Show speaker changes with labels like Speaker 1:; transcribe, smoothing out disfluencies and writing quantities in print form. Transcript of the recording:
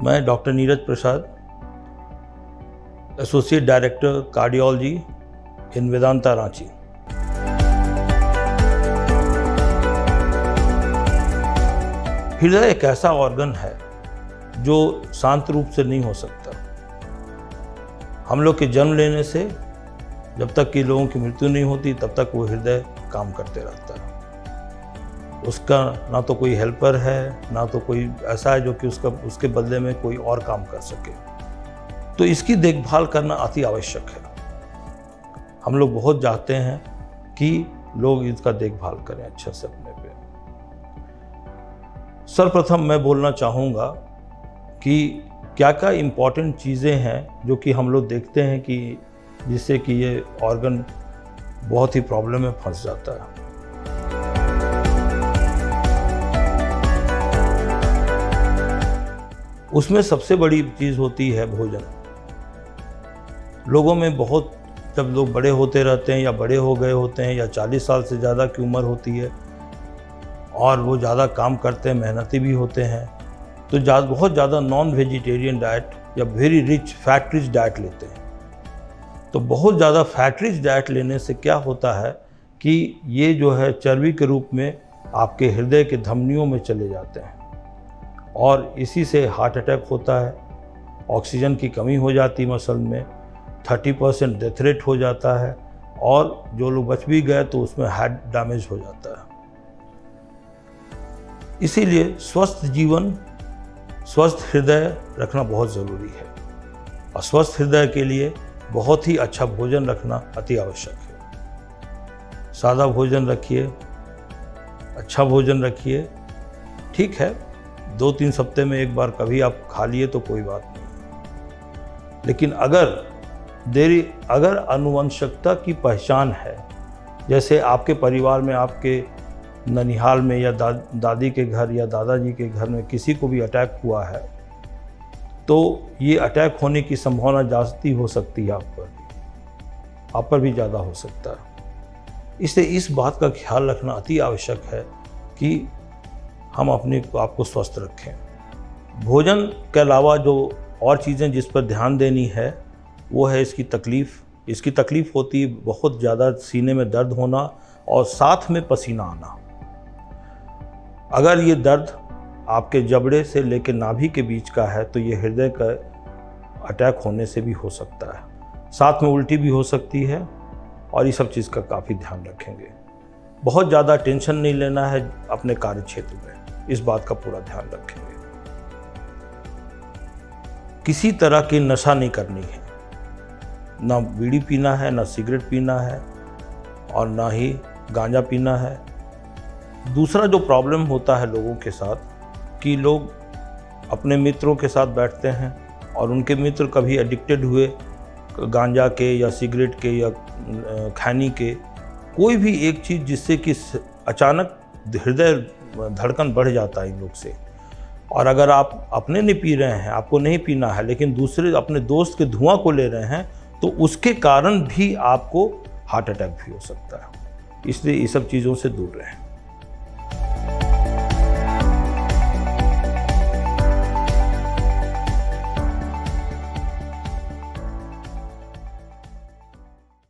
Speaker 1: मैं डॉक्टर नीरज प्रसाद, associate director cardiology इन वेदांता रांची। हृदय एक ऐसा ऑर्गन है जो शांत रूप से नहीं हो सकता। हम लोग के जन्म लेने से जब तक कि लोगों की मृत्यु नहीं होती तब तक वो हृदय काम करते रहता है। उसका ना तो कोई हेल्पर है, ना तो कोई ऐसा है जो कि उसके बदले में कोई और काम कर सके। तो इसकी देखभाल करना अति आवश्यक है। हम लोग बहुत चाहते हैं कि लोग इसका देखभाल करें अच्छे से अपने पे। सर्वप्रथम मैं बोलना चाहूँगा कि क्या क्या इम्पॉर्टेंट चीज़ें हैं जो कि हम लोग देखते हैं कि जिससे कि ये ऑर्गन बहुत ही प्रॉब्लम में फंस जाता है। उसमें सबसे बड़ी चीज़ होती है भोजन। लोगों में बहुत, जब लोग बड़े होते रहते हैं या बड़े हो गए होते हैं या 40 साल से ज़्यादा की उम्र होती है और वो ज़्यादा काम करते हैं, मेहनती भी होते हैं, तो बहुत ज़्यादा नॉन वेजिटेरियन डाइट या very rich fat rich diet लेते हैं। तो बहुत ज़्यादा फैट रिच डाइट लेने से क्या होता है कि ये जो है चर्बी के रूप में आपके हृदय के धमनियों में चले जाते हैं और इसी से हार्ट अटैक होता है, ऑक्सीजन की कमी हो जाती है मसल में, 30% डेथ रेट हो जाता है और जो लोग बच भी गए तो उसमें हार्ट डैमेज हो जाता है। इसीलिए स्वस्थ जीवन, स्वस्थ हृदय रखना बहुत ज़रूरी है और स्वस्थ हृदय के लिए बहुत ही अच्छा भोजन रखना अति आवश्यक है। सादा भोजन रखिए, अच्छा भोजन रखिए। ठीक है, 2-3 हफ्ते में एक बार कभी आप खा लिए तो कोई बात नहीं, लेकिन अगर आनुवंशिकता की पहचान है, जैसे आपके परिवार में, आपके ननिहाल में या दादी के घर या दादाजी के घर में किसी को भी अटैक हुआ है तो ये अटैक होने की संभावना जास्ती हो सकती है, आप पर भी ज़्यादा हो सकता है। इसलिए इस बात का ख्याल रखना अति आवश्यक है कि हम अपने आप को स्वस्थ रखें। भोजन के अलावा जो और चीज़ें जिस पर ध्यान देनी है वो है इसकी तकलीफ़। इसकी तकलीफ़ होती है बहुत ज़्यादा सीने में दर्द होना और साथ में पसीना आना। अगर ये दर्द आपके जबड़े से लेकर नाभि के बीच का है तो ये हृदय का अटैक होने से भी हो सकता है। साथ में उल्टी भी हो सकती है और ये सब चीज़ का काफ़ी ध्यान रखेंगे। बहुत ज़्यादा टेंशन नहीं लेना है अपने कार्य क्षेत्र में, इस बात का पूरा ध्यान रखेंगे। किसी तरह की नशा नहीं करनी है, ना बीड़ी पीना है, ना सिगरेट पीना है और ना ही गांजा पीना है। दूसरा जो प्रॉब्लम होता है लोगों के साथ कि लोग अपने मित्रों के साथ बैठते हैं और उनके मित्र कभी एडिक्टेड हुए गांजा के या सिगरेट के या खैनी के, कोई भी एक चीज़ जिससे कि अचानक हृदय धड़कन बढ़ जाता है इन लोग से। और अगर आप अपने नहीं पी रहे हैं, आपको नहीं पीना है, लेकिन दूसरे अपने दोस्त के धुआं को ले रहे हैं तो उसके कारण भी आपको हार्ट अटैक भी हो सकता है। इसलिए ये सब चीज़ों से दूर रहें।